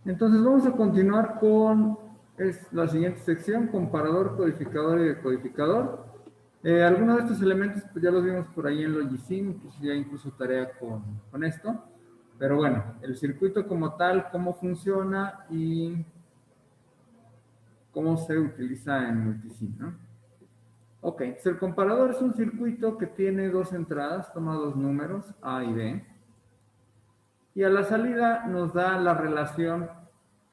Entonces vamos a continuar con la siguiente sección, comparador, codificador y decodificador. Algunos de estos elementos pues ya los vimos por ahí en Logisim, pues ya incluso tarea con esto. Pero bueno, el circuito como tal, cómo funciona y cómo se utiliza en Multisim, ¿no? Ok, pues el comparador es un circuito que tiene dos entradas, toma dos números, A y B. Y a la salida nos da la relación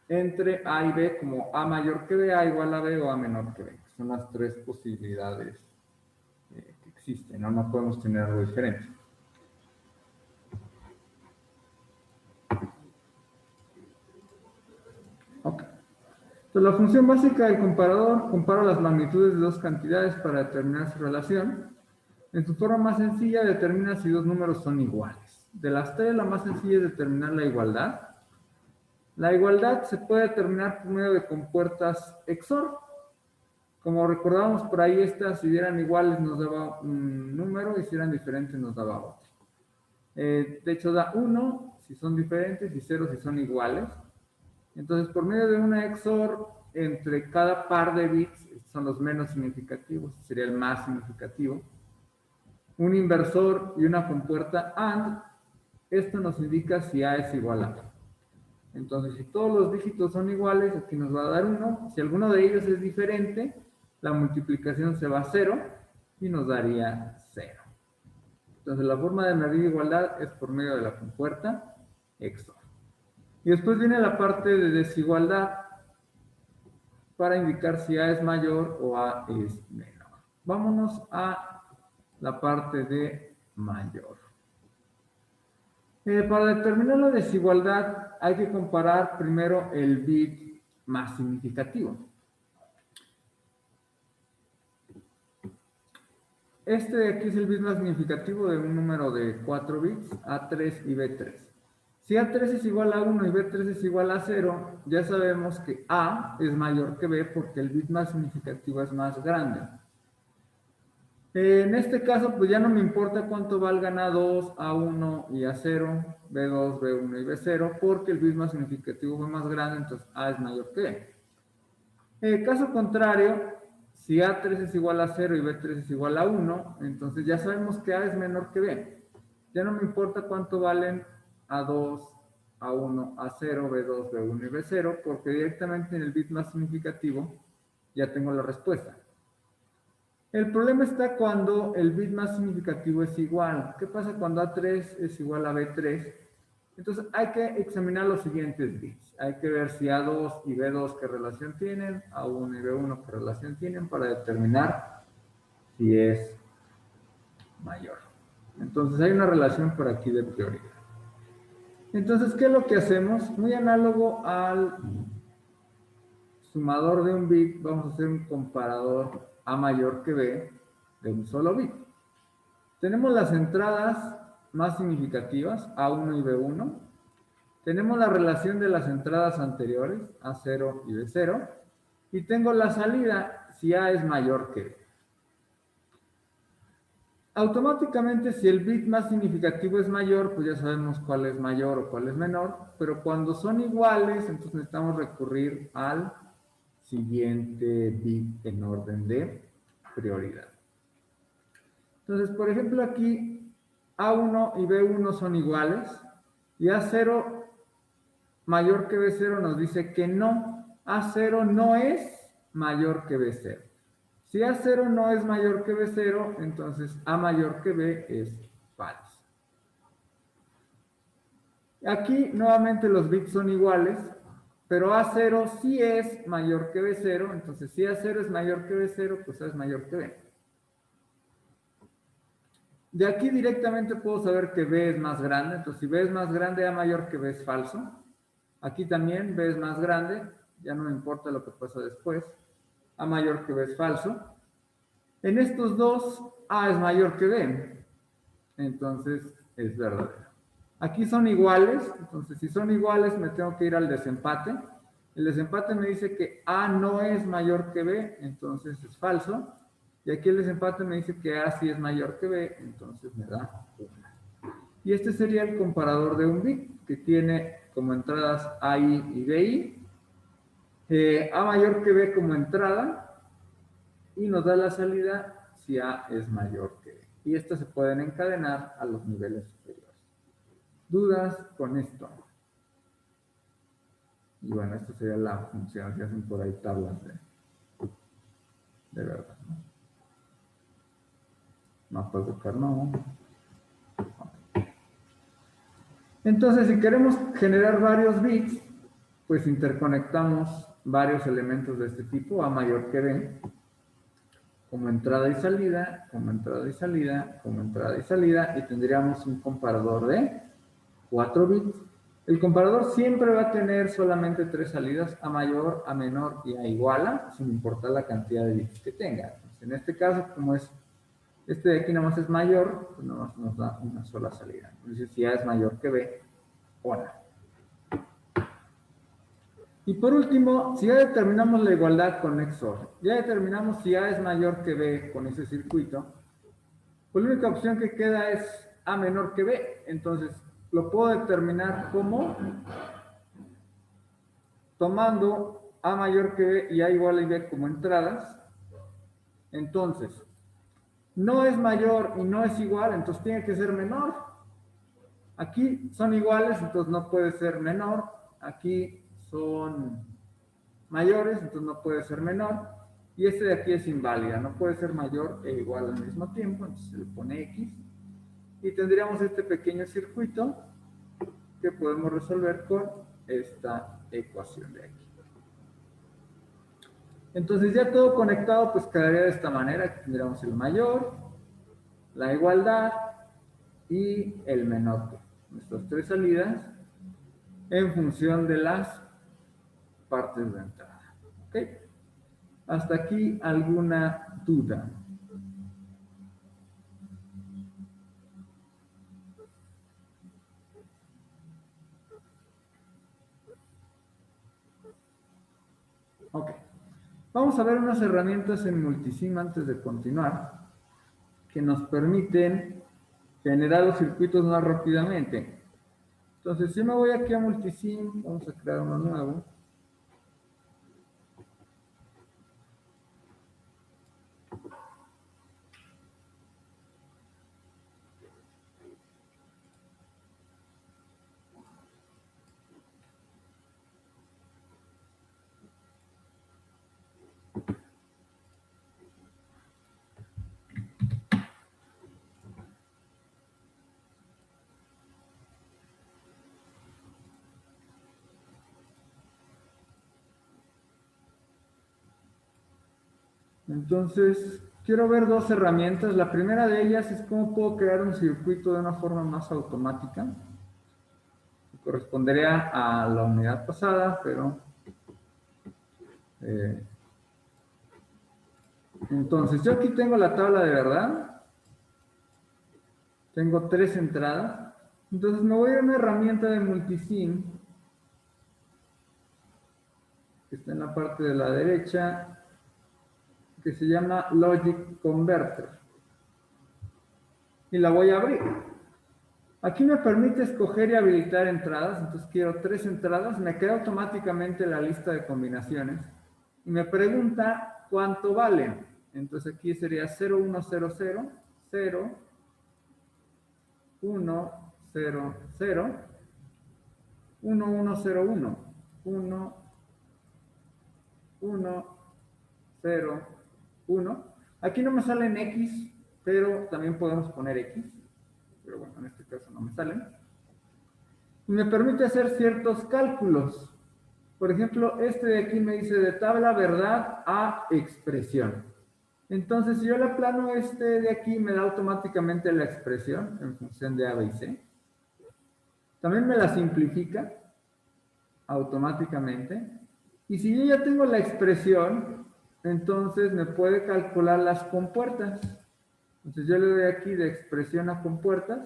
entre A y B como A mayor que B, A igual a B o A menor que B. Son las tres posibilidades que existen, ¿no? No podemos tener algo diferente. Ok. Entonces, la función básica del comparador compara las magnitudes de dos cantidades para determinar su relación. En su forma más sencilla, determina si dos números son iguales. De las tres, la más sencilla es determinar la igualdad. La igualdad se puede determinar por medio de compuertas XOR. Como recordábamos por ahí, estas, si eran iguales nos daba un número y si eran diferentes nos daba otro. De hecho, da 1 si son diferentes y 0 si son iguales. Entonces, por medio de una XOR, entre cada par de bits, son los menos significativos, sería el más significativo, un inversor y una compuerta AND, esto nos indica si A es igual a B. Entonces, si todos los dígitos son iguales, aquí nos va a dar 1. Si alguno de ellos es diferente, la multiplicación se va a 0 y nos daría 0. Entonces, la forma de medir igualdad es por medio de la compuerta XOR. Y después viene la parte de desigualdad para indicar si A es mayor o A es menor. Vámonos a la parte de mayor. Para determinar la desigualdad hay que comparar primero el bit más significativo. Este de aquí es el bit más significativo de un número de 4 bits, A3 y B3. Si A3 es igual a 1 y B3 es igual a 0, ya sabemos que A es mayor que B porque el bit más significativo es más grande. En este caso, pues ya no me importa cuánto valgan A2, A1 y A0, B2, B1 y B0, porque el bit más significativo fue más grande, entonces A es mayor que B. Caso contrario, si A3 es igual a 0 y B3 es igual a 1, entonces ya sabemos que A es menor que B. Ya no me importa cuánto valen A2, A1, A0, B2, B1 y B0, porque directamente en el bit más significativo ya tengo la respuesta. El problema está cuando el bit más significativo es igual. ¿Qué pasa cuando A3 es igual a B3? Entonces hay que examinar los siguientes bits. Hay que ver si A2 y B2 qué relación tienen, A1 y B1 qué relación tienen para determinar si es mayor. Entonces hay una relación por aquí de prioridad. Entonces, ¿qué es lo que hacemos? Muy análogo al sumador de un bit, vamos a hacer un comparador A mayor que B de un solo bit. Tenemos las entradas más significativas, A1 y B1. Tenemos la relación de las entradas anteriores, A0 y B0. Y tengo la salida si A es mayor que B. Automáticamente, si el bit más significativo es mayor, pues ya sabemos cuál es mayor o cuál es menor. Pero cuando son iguales, entonces necesitamos recurrir al siguiente bit en orden de prioridad. Entonces, por ejemplo, aquí A1 y B1 son iguales y A0 mayor que B0 nos dice que no, A0 no es mayor que B0. Si A0 no es mayor que B0, entonces A mayor que B es falso. Aquí nuevamente los bits son iguales, pero A0 sí es mayor que B0, entonces si A0 es mayor que B0, pues A es mayor que B. De aquí directamente puedo saber que B es más grande, entonces si B es más grande, A mayor que B es falso. Aquí también B es más grande, ya no me importa lo que pasa después. A mayor que B es falso. En estos dos, A es mayor que B, entonces es verdadero. Aquí son iguales, entonces si son iguales me tengo que ir al desempate. El desempate me dice que A no es mayor que B, entonces es falso. Y aquí el desempate me dice que A sí es mayor que B, entonces me da 1. Y este sería el comparador de un bit, que tiene como entradas AI y BI, A mayor que B como entrada, y nos da la salida si A es mayor que B. Y estas se pueden encadenar a los niveles superiores. ¿Dudas con esto? Y bueno, esta sería la función, si hacen por ahí tablas de verdad, ¿no? Mapas de Carnot. Entonces, si queremos generar varios bits, pues interconectamos varios elementos de este tipo, A mayor que B, como entrada y salida, como entrada y salida, como entrada y salida, y tendríamos un comparador de 4 bits. El comparador siempre va a tener solamente 3 salidas, A mayor, A menor y A igual, sin importar la cantidad de bits que tenga. Entonces, en este caso, como es este de aquí nada más es mayor, pues nada más nos da una sola salida. Entonces, si A es mayor que B, hola. Y por último, si ya determinamos la igualdad con XOR, ya determinamos si A es mayor que B con ese circuito, pues la única opción que queda es A menor que B. Entonces, lo puedo determinar como tomando A mayor que B y A igual a B como entradas. Entonces, no es mayor y no es igual, entonces tiene que ser menor. Aquí son iguales, entonces no puede ser menor. Aquí son mayores, entonces no puede ser menor. Y este de aquí es inválida, no puede ser mayor e igual al mismo tiempo, entonces se le pone X. Y tendríamos este pequeño circuito que podemos resolver con esta ecuación de aquí. Entonces ya todo conectado pues quedaría de esta manera. Aquí tendríamos el mayor, la igualdad y el menor. Nuestras 3 salidas en función de las partes de entrada. ¿Ok? Hasta aquí, ¿alguna duda? Ok. Vamos a ver unas herramientas en Multisim antes de continuar que nos permiten generar los circuitos más rápidamente. Entonces, si me voy aquí a Multisim, vamos a crear uno nuevo. Entonces, quiero ver 2 herramientas. La primera de ellas es cómo puedo crear un circuito de una forma más automática. Correspondería a la unidad pasada, pero... entonces, yo aquí tengo la tabla de verdad. Tengo 3 entradas. Entonces, me voy a una herramienta de Multisim, que está en la parte de la derecha, que se llama Logic Converter. Y la voy a abrir. Aquí me permite escoger y habilitar entradas, entonces quiero 3 entradas, me crea automáticamente la lista de combinaciones y me pregunta cuánto valen. Entonces aquí sería 0100, 0, 1, 0, 0, 1, 1, 0, 1, 1, 1, 0, 1. Aquí no me salen X, pero también podemos poner X. Pero bueno, en este caso no me salen. Y me permite hacer ciertos cálculos. Por ejemplo, este de aquí me dice de tabla verdad a expresión. Entonces, si yo le aplano este de aquí, me da automáticamente la expresión en función de A, B y C. También me la simplifica automáticamente. Y si yo ya tengo la expresión, entonces me puede calcular las compuertas. Entonces yo le doy aquí de expresión a compuertas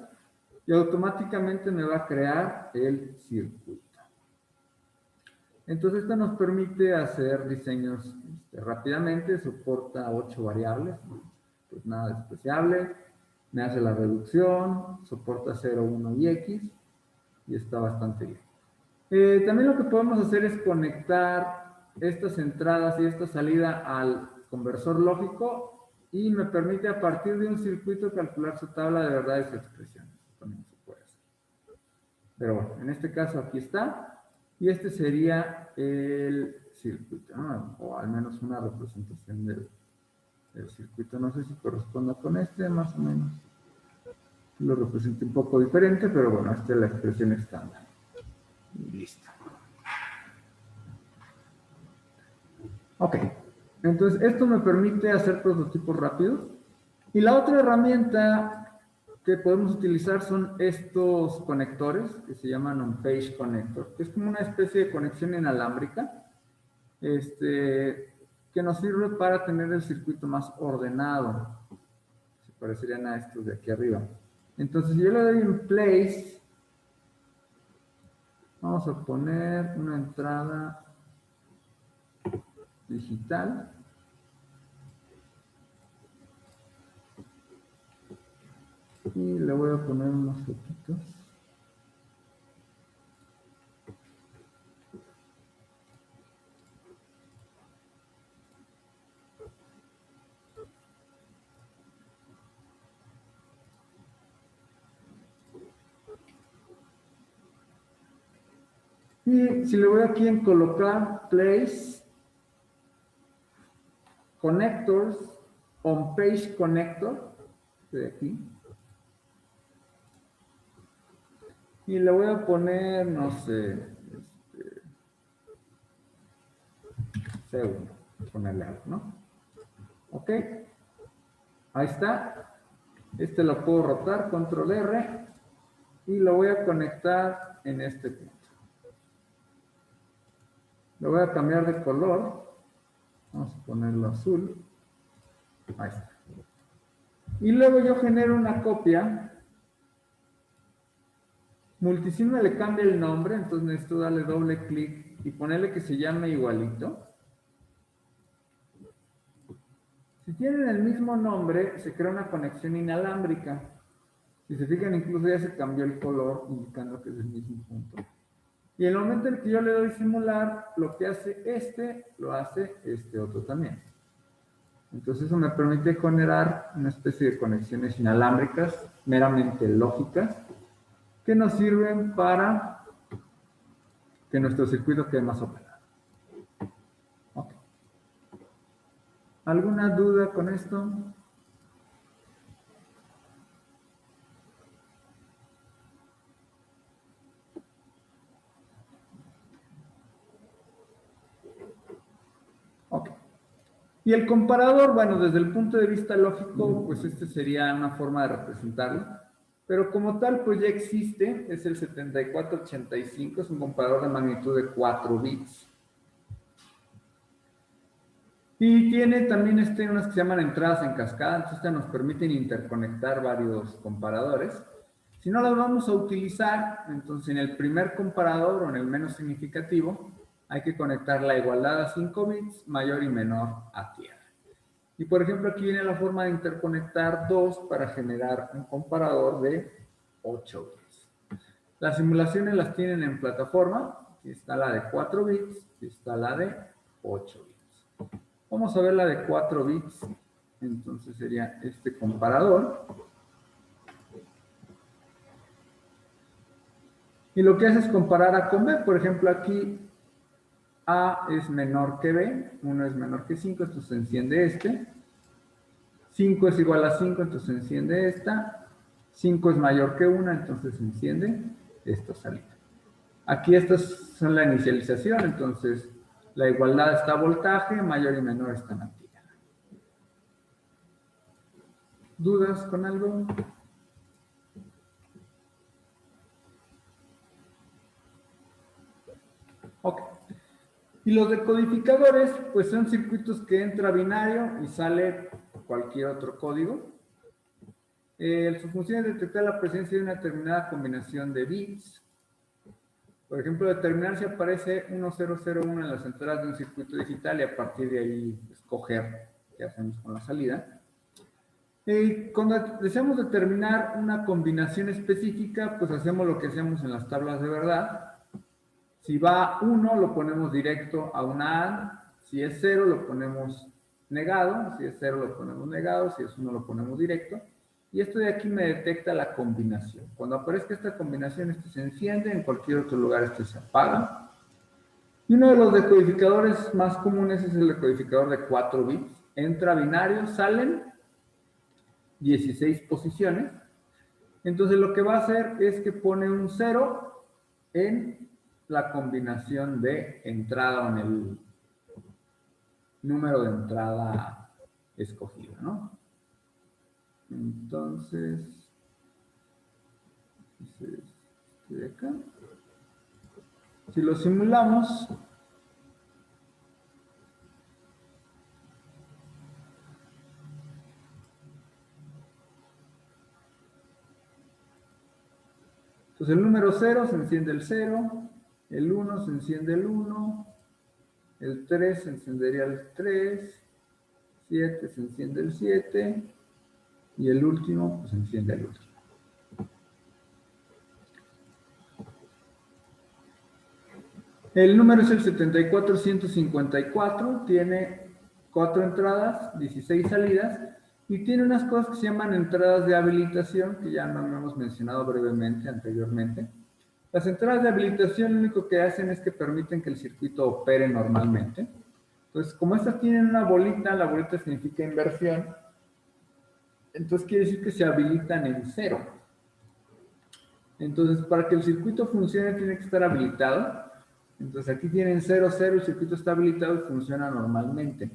y automáticamente me va a crear el circuito. Entonces esto nos permite hacer diseños rápidamente, soporta 8 variables, pues nada despreciable, me hace la reducción, soporta 0, 1 y X y está bastante bien. También lo que podemos hacer es conectar estas entradas y esta salida al conversor lógico y me permite a partir de un circuito calcular su tabla de verdades y expresiones. También se puede hacer. Pero bueno, en este caso aquí está. Y este sería el circuito, ¿no? O al menos una representación del circuito. No sé si corresponda con este, más o menos. Lo represento un poco diferente, pero bueno, esta es la expresión estándar. Y listo. Ok. Entonces, esto me permite hacer prototipos rápidos. Y la otra herramienta que podemos utilizar son estos conectores que se llaman on-page connector, que es como una especie de conexión inalámbrica que nos sirve para tener el circuito más ordenado. Se parecerían a estos de aquí arriba. Entonces, yo le doy en place. Vamos a poner una entrada digital. Y le voy a poner unos foquitos. Y si le voy aquí en colocar place, connectors, on page connector, de aquí. Y le voy a poner, no sé, C1, ponerle algo, ¿no? Ok. Ahí está. Este lo puedo rotar, control R, y lo voy a conectar en este punto. Lo voy a cambiar de color. Vamos a ponerlo azul. Ahí está. Y luego yo genero una copia. Multisigma le cambia el nombre, entonces necesito darle doble clic y ponerle que se llame igualito. Si tienen el mismo nombre, se crea una conexión inalámbrica. Si se fijan, incluso ya se cambió el color, indicando que es el mismo punto. Y en el momento en que yo le doy simular, lo que hace lo hace este otro también. Entonces eso me permite generar una especie de conexiones inalámbricas, meramente lógicas, que nos sirven para que nuestro circuito quede más operado. Okay. ¿Alguna duda con esto? Ok. Y el comparador, bueno, desde el punto de vista lógico, pues este sería una forma de representarlo. Pero como tal, pues ya existe, es el 7485, es un comparador de magnitud de 4 bits. Y tiene también unas que se llaman entradas en cascada, entonces nos permiten interconectar varios comparadores. Si no las vamos a utilizar, entonces en el primer comparador o en el menos significativo, hay que conectar la igualdad a 5 bits, mayor y menor a tierra. Y por ejemplo, aquí viene la forma de interconectar dos para generar un comparador de 8 bits. Las simulaciones las tienen en plataforma, aquí está la de 4 bits, aquí está la de 8 bits. Vamos a ver la de 4 bits, entonces sería este comparador. Y lo que hace es comparar A con B, por ejemplo, aquí A es menor que B, 1 es menor que 5, entonces se enciende este. 5 es igual a 5, entonces se enciende esta. 5 es mayor que 1, entonces se enciende esta salida. Aquí estas son la inicialización, entonces la igualdad está a voltaje, mayor y menor están a tierra. ¿Dudas con algo? Ok. Y los decodificadores, pues son circuitos que entra binario y sale cualquier otro código. Su función es detectar la presencia de una determinada combinación de bits. Por ejemplo, determinar si aparece 1001 en las entradas de un circuito digital y a partir de ahí escoger qué hacemos con la salida. Cuando deseamos determinar una combinación específica, pues hacemos lo que hacemos en las tablas de verdad. Si va 1, lo ponemos directo a una AND. Si es 0, lo ponemos negado. Si es 0, lo ponemos negado. Si es 1, lo ponemos directo. Y esto de aquí me detecta la combinación. Cuando aparezca esta combinación, este se enciende. En cualquier otro lugar, este se apaga. Y uno de los decodificadores más comunes es el decodificador de 4 bits. Entra binario, salen 16 posiciones. Entonces lo que va a hacer es que pone un 0 en la combinación de entrada o en el número de entrada escogido, ¿no? Entonces, de acá. Si lo simulamos, entonces el número 0 se enciende el 0, el 1 se enciende el 1, el 3 se encendería el 3, 7 se enciende el 7 y el último pues se enciende el último. El número es el 74154, tiene 4 entradas, 16 salidas y tiene unas cosas que se llaman entradas de habilitación que ya no hemos mencionado brevemente anteriormente. Las entradas de habilitación lo único que hacen es que permiten que el circuito opere normalmente. Entonces, como estas tienen una bolita, la bolita significa inversión, entonces quiere decir que se habilitan en 0. Entonces, para que el circuito funcione tiene que estar habilitado. Entonces, aquí tienen 0, 0, el circuito está habilitado y funciona normalmente.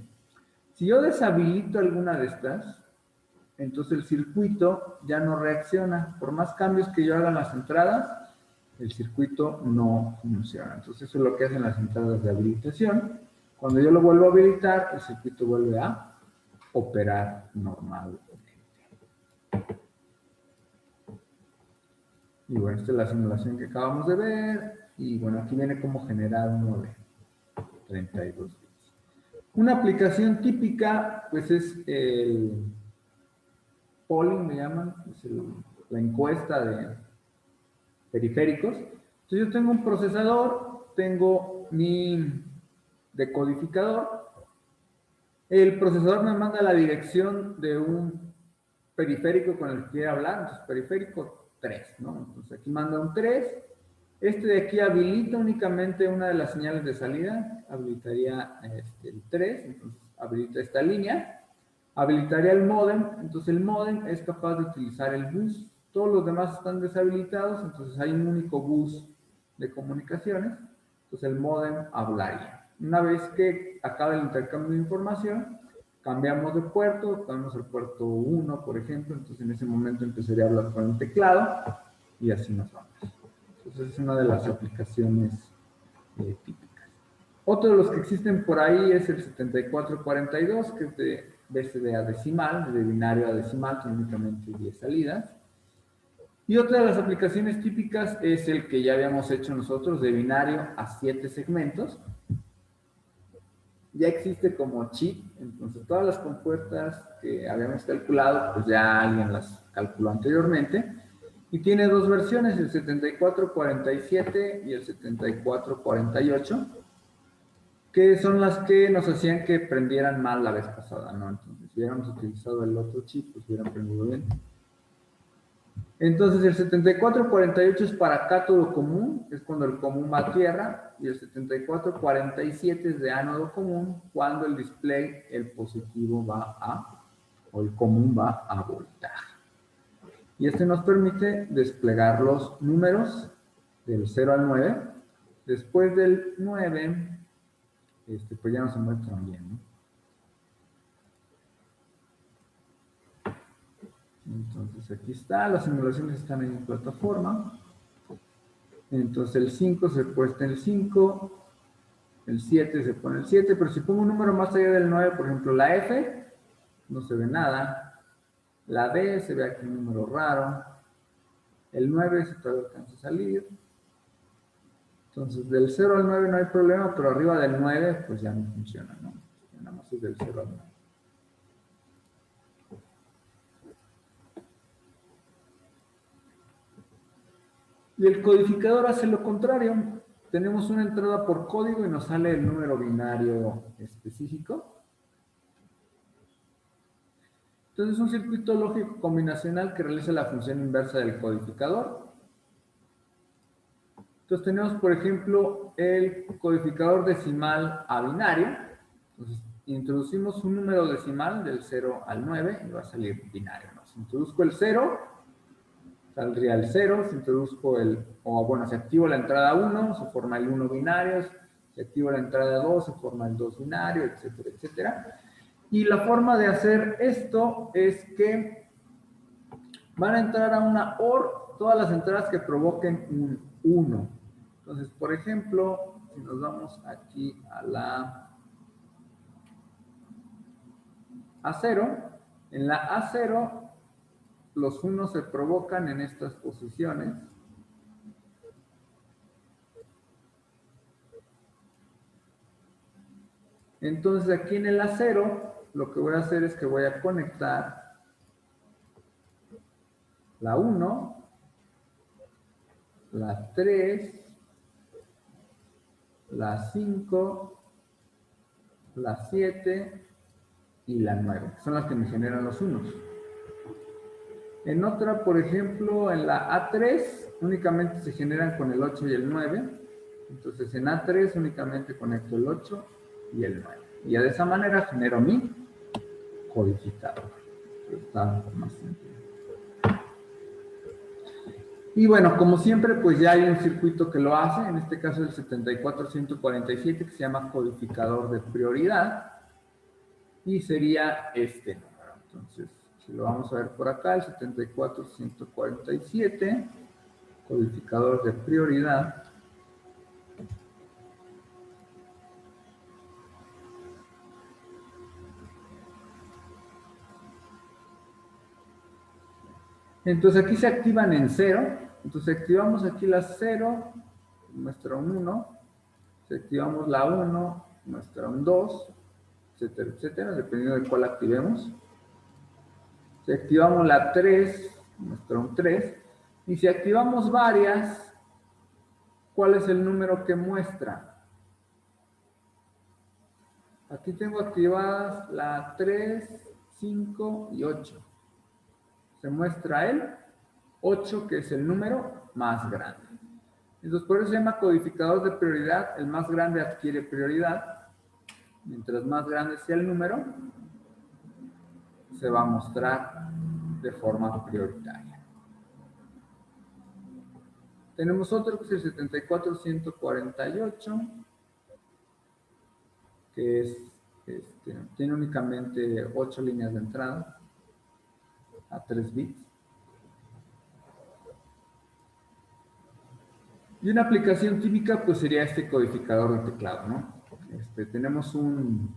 Si yo deshabilito alguna de estas, entonces el circuito ya no reacciona. Por más cambios que yo haga en las entradas, el circuito no funciona. Entonces, eso es lo que hacen las entradas de habilitación. Cuando yo lo vuelvo a habilitar, el circuito vuelve a operar normalmente. Y bueno, esta es la simulación que acabamos de ver. Y bueno, aquí viene cómo generar uno de 32 bits. Una aplicación típica, pues es el polling, me llaman, es la encuesta de periféricos. Entonces yo tengo un procesador, tengo mi decodificador. El procesador me manda la dirección de un periférico con el que quiere hablar, entonces periférico 3, ¿no? Entonces aquí manda un 3. Este de aquí habilita únicamente una de las señales de salida, habilitaría el 3, entonces habilita esta línea. Habilitaría el módem, entonces el módem es capaz de utilizar el bus. Todos los demás están deshabilitados, entonces hay un único bus de comunicaciones, entonces el módem hablaría. Una vez que acabe el intercambio de información, cambiamos de puerto, cambiamos el puerto 1, por ejemplo, entonces en ese momento empezaría a hablar con el teclado y así nos vamos. Entonces es una de las aplicaciones típicas. Otro de los que existen por ahí es el 7442, que es de BCD a decimal, de binario a decimal, tiene únicamente 10 salidas. Y otra de las aplicaciones típicas es el que ya habíamos hecho nosotros, de binario a 7 segmentos. Ya existe como chip, entonces todas las compuertas que habíamos calculado, pues ya alguien las calculó anteriormente. Y tiene dos versiones, el 7447 y el 7448, que son las que nos hacían que prendieran mal la vez pasada, ¿no? Entonces, si hubiéramos utilizado el otro chip, pues hubieran prendido bien. Entonces, el 7448 es para cátodo común, es cuando el común va a tierra, y el 7447 es de ánodo común, cuando el display, el positivo va a, o el común va a voltaje. Y este nos permite desplegar los números del 0 al 9. Después del 9, pues ya no se muestran bien, ¿no? Entonces aquí está, las simulaciones están en plataforma. Entonces el 5 se puesta el 5, el 7 se pone el 7, pero si pongo un número más allá del 9, por ejemplo la F, no se ve nada. La D se ve aquí un número raro. El 9 se todavía alcanza a salir. Entonces del 0 al 9 no hay problema, pero arriba del 9 pues ya no funciona, ¿no? Nada más es del 0 al 9. Y el codificador hace lo contrario. tenemos una entrada por código y nos sale el número binario específico. Entonces, es un circuito lógico combinacional que realiza la función inversa del codificador. Entonces, tenemos, por ejemplo, el codificador decimal a binario. Entonces, introducimos un número decimal del 0 al 9 y va a salir binario, ¿no? Si introduzco el 0, saldría el 0. Si introduzco si activo la entrada 1, se forma el 1 binario. Si activo la entrada 2, se forma el 2 binario, etcétera, etcétera. Y la forma de hacer esto es que van a entrar a una OR todas las entradas que provoquen un 1. Entonces, por ejemplo, si nos vamos aquí a la A0, en la A0 los 1 se provocan en estas posiciones. Entonces, aquí en el A0, lo que voy a hacer es que voy a conectar la 1, la 3, la 5, la 7 y la 9, que son las que me generan los unos. En otra, por ejemplo, en la A3, únicamente se generan con el 8 y el 9. Entonces, en A3 únicamente conecto el 8 y el 9. Y de esa manera genero mi codificador. Está un poco más simple. Y bueno, como siempre, pues ya hay un circuito que lo hace, en este caso el 74147, que se llama codificador de prioridad, y sería este número. Entonces, si lo vamos a ver por acá, el 74147, codificador de prioridad. Entonces aquí se activan en 0. Entonces activamos aquí la 0, muestra un 1. Si activamos la 1, muestra un 2, etcétera, etcétera, dependiendo de cuál activemos. Si activamos la 3, muestra un 3. Y si activamos varias, ¿cuál es el número que muestra? Aquí tengo activadas la 3, 5 y 8. Se muestra el 8, que es el número más grande. Entonces, por eso se llama codificador de prioridad. El más grande adquiere prioridad. Mientras más grande sea el número, se va a mostrar de forma prioritaria. Tenemos otro que es el 74148, que tiene únicamente 8 líneas de entrada a 3 bits. Y una aplicación típica pues sería este codificador de teclado, ¿no? Tenemos un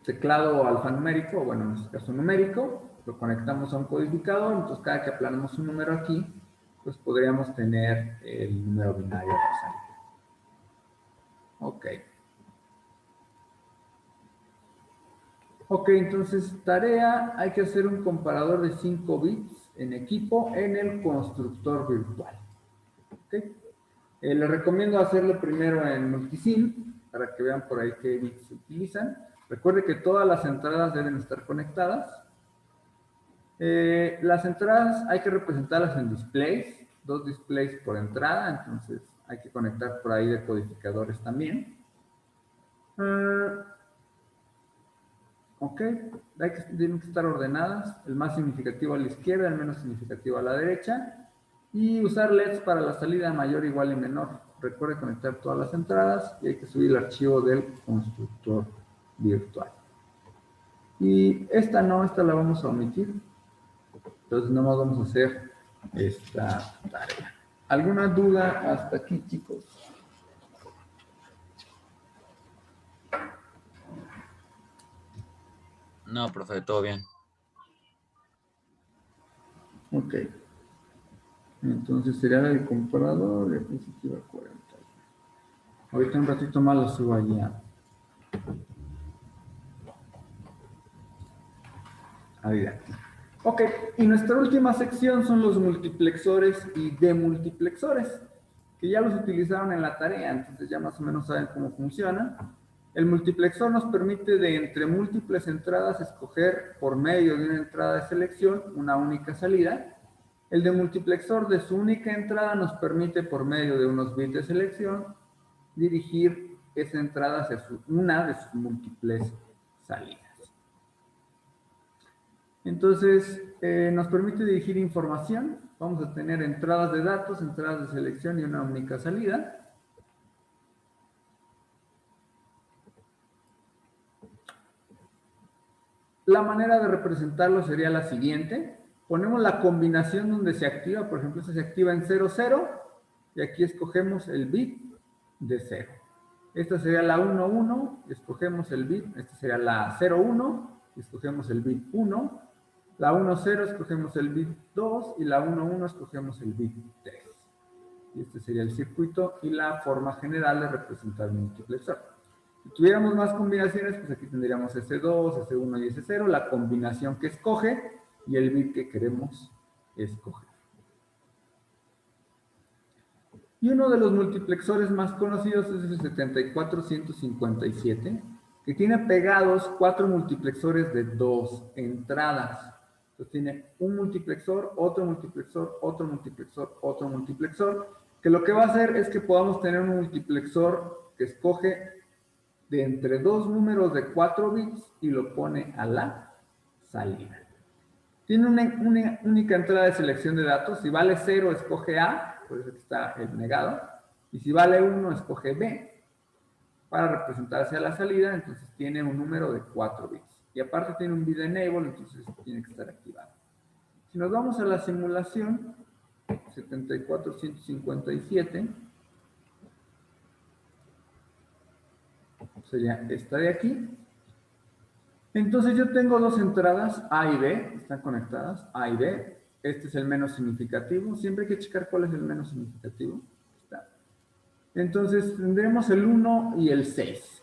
teclado alfanumérico, bueno, en este caso numérico, lo conectamos a un codificador, entonces cada que aplanamos un número aquí, pues podríamos tener el número binario. Ok. Ok, entonces tarea, hay que hacer un comparador de 5 bits en equipo en el constructor virtual. Okay. Les recomiendo hacerlo primero en Multisim, para que vean por ahí qué bits se utilizan. Recuerde que todas las entradas deben estar conectadas. Las entradas hay que representarlas en displays, 2 displays por entrada, entonces hay que conectar por ahí decodificadores también. Ok, tienen que estar ordenadas, el más significativo a la izquierda, el menos significativo a la derecha, y usar LEDs para la salida mayor, igual y menor. Recuerde conectar todas las entradas y hay que subir el archivo del constructor virtual. Y esta la vamos a omitir. Entonces, nada más vamos a hacer esta tarea. ¿Alguna duda hasta aquí, chicos? No, profe, todo bien. Ok. Entonces sería el comparador y al principio a 40. Ahorita un ratito más lo subo allá. A didáctica. Ok, y nuestra última sección son los multiplexores y demultiplexores, que ya los utilizaron en la tarea, entonces ya más o menos saben cómo funciona. El multiplexor nos permite de entre múltiples entradas escoger por medio de una entrada de selección una única salida. El demultiplexor de su única entrada nos permite por medio de unos bits de selección dirigir esa entrada hacia una de sus múltiples salidas. Entonces, nos permite dirigir información. Vamos a tener entradas de datos, entradas de selección y una única salida. La manera de representarlo sería la siguiente. Ponemos la combinación donde se activa. Por ejemplo, esta se activa en 0, 0. Y aquí escogemos el bit de 0. Esta sería la 1, 1. Escogemos el bit. Esta sería la 0, 1. Escogemos el bit 1. La 1, 0 escogemos el bit 2 y la 1, 1 escogemos el bit 3. Y este sería el circuito y la forma general de representar el multiplexor. Si tuviéramos más combinaciones, pues aquí tendríamos S2, S1 y S0, la combinación que escoge y el bit que queremos escoger. Y uno de los multiplexores más conocidos es el 74157, que tiene pegados 4 multiplexores de 2 entradas. Entonces tiene un multiplexor, otro multiplexor, otro multiplexor, otro multiplexor, que lo que va a hacer es que podamos tener un multiplexor que escoge de entre dos números de 4 bits y lo pone a la salida. Tiene una única entrada de selección de datos. Si vale 0, escoge A, por eso aquí está el negado. Y si vale 1, escoge B. Para representarse a la salida, entonces tiene un número de 4 bits. Y aparte tiene un bit enable, entonces tiene que estar activado. Si nos vamos a la simulación, 74157, sería esta de aquí. Entonces yo tengo dos entradas A y B, están conectadas, A y B. Este es el menos significativo. Siempre hay que checar cuál es el menos significativo. Está. Entonces tendremos el 1 y el 6.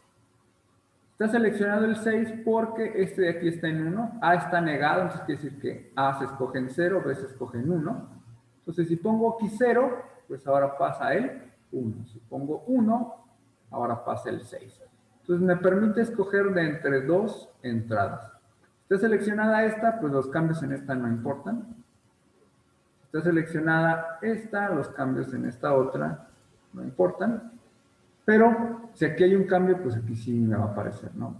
Está seleccionado el 6 porque este de aquí está en 1. A está negado, entonces quiere decir que A se escoge en 0, B se escoge en 1. Entonces si pongo aquí 0, pues ahora pasa el 1. Si pongo 1, ahora pasa el 6. Entonces me permite escoger de entre dos entradas. Está seleccionada esta, pues los cambios en esta no importan. Está seleccionada esta, los cambios en esta otra no importan. Pero si aquí hay un cambio, pues aquí sí me va a aparecer, ¿no?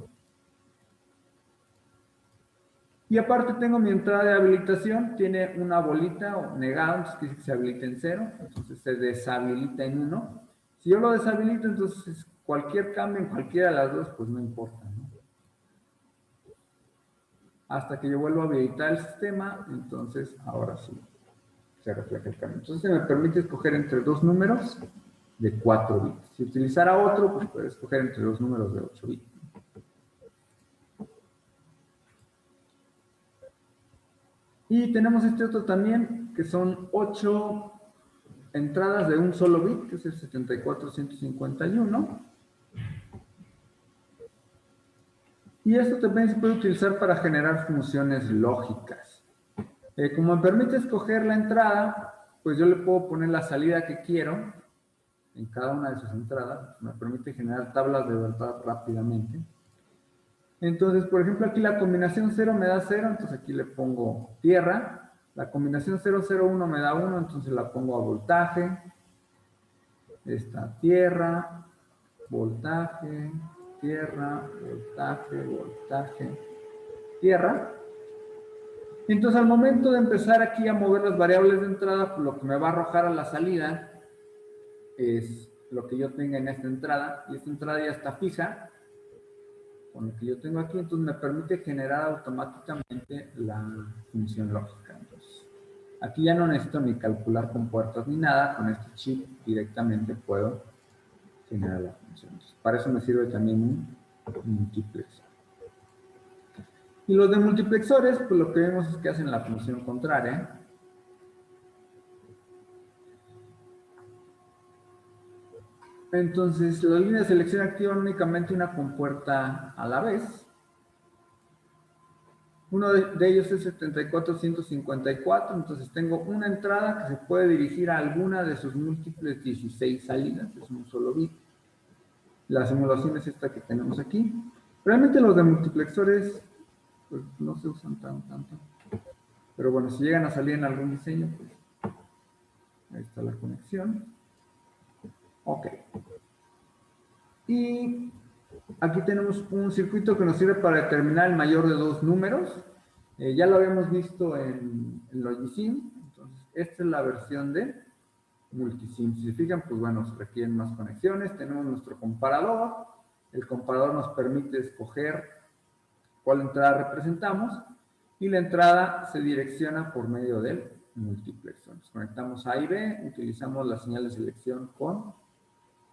Y aparte tengo mi entrada de habilitación, tiene una bolita o negado, entonces quiere decir que se habilita en 0, entonces se deshabilita en 1. Si yo lo deshabilito, entonces cualquier cambio en cualquiera de las dos, pues no importa, ¿no? Hasta que yo vuelvo a habilitar el sistema, entonces ahora sí se refleja el cambio. Entonces me permite escoger entre dos números de 4 bits. Si utilizara otro, pues puedo escoger entre dos números de 8 bits. Y tenemos este otro también, que son 8 entradas de un solo bit, que es el 74151. Y esto también se puede utilizar para generar funciones lógicas. Como me permite escoger la entrada, pues yo le puedo poner la salida que quiero en cada una de sus entradas. Me permite generar tablas de verdad rápidamente. Entonces, por ejemplo, aquí la combinación 0 me da 0, entonces aquí le pongo tierra. La combinación 001 me da 1, entonces la pongo a voltaje. Esta tierra, voltaje, tierra, voltaje, voltaje, tierra. Entonces, al momento de empezar aquí a mover las variables de entrada, pues lo que me va a arrojar a la salida es lo que yo tenga en esta entrada. Y esta entrada ya está fija con lo que yo tengo aquí, entonces me permite generar automáticamente la función lógica. Entonces, aquí ya no necesito ni calcular con puertas ni nada, con este chip directamente puedo generar la función. Entonces, para eso me sirve también un multiplexor. Y los de multiplexores, pues lo que vemos es que hacen la función contraria. Entonces, las líneas de selección activan únicamente una compuerta a la vez. Uno de ellos es 74.154, entonces tengo una entrada que se puede dirigir a alguna de sus múltiples 16 salidas, es un solo bit. La simulación es esta que tenemos aquí. Realmente los de multiplexores pues, no se usan tanto. Pero bueno, si llegan a salir en algún diseño, pues ahí está la conexión. Ok. Y aquí tenemos un circuito que nos sirve para determinar el mayor de dos números. Ya lo habíamos visto en Logisim. Entonces, esta es la versión de Multisim. Si se fijan, pues bueno, se requieren más conexiones. Tenemos nuestro comparador. El comparador nos permite escoger cuál entrada representamos. Y la entrada se direcciona por medio del multiplexor. Nos conectamos A y B, utilizamos la señal de selección con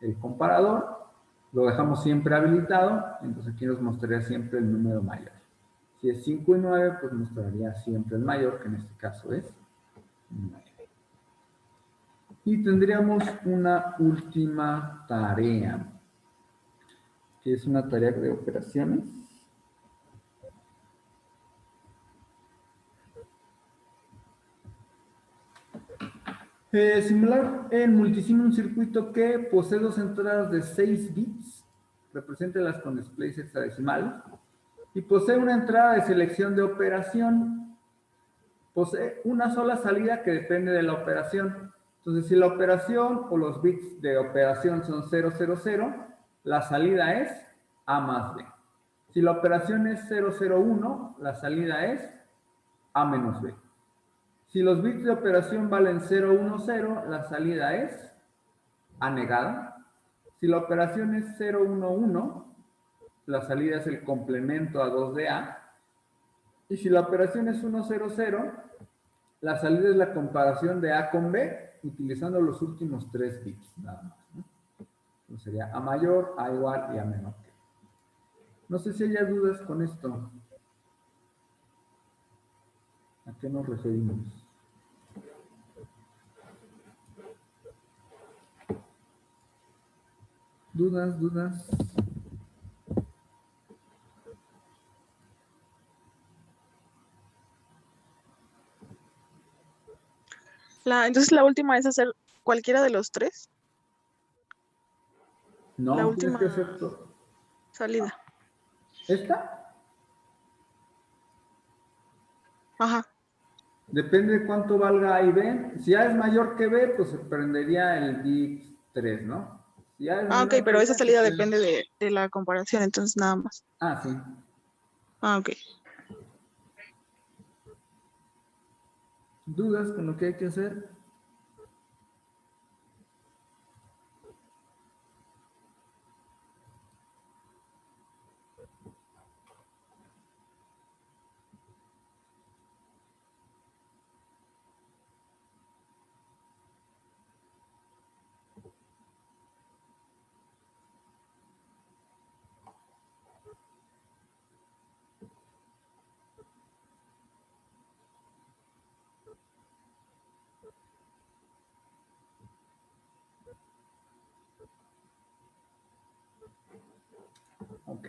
el comparador, lo dejamos siempre habilitado, entonces aquí nos mostraría siempre el número mayor. Si es 5 y 9, pues mostraría siempre el mayor, que en este caso es 9. Y tendríamos una última tarea, que es una tarea de operaciones. Simular en Multisim un circuito que posee dos entradas de 6 bits, represéntelas con displays hexadecimales, y posee una entrada de selección de operación. Posee una sola salida que depende de la operación. Entonces, si la operación o los bits de operación son 0, 0, 0, la salida es A más B. Si la operación es 0, 0, 1, la salida es A menos B. Si los bits de operación valen 0, 1, 0, la salida es A negada. Si la operación es 0, 1, 1, la salida es el complemento a 2 de A. Y si la operación es 1, 0, 0, la salida es la comparación de A con B utilizando los últimos 3 bits, nada más, ¿no? Entonces sería A mayor, A igual y A menor. No sé si haya dudas con esto. ¿A qué nos referimos? ¿Dudas, dudas? Entonces la última es hacer cualquiera de los tres. La No, tienes que hacer última todo. salida. ¿Esta? Ajá. Depende de cuánto valga A y B. Si A es mayor que B, pues se prendería el bit 3, ¿no? Si A es Ok, menor que pero esa B, se salida prende... depende de la comparación, entonces nada más. Ah, sí. Ok. ¿Dudas con lo que hay que hacer? Ok.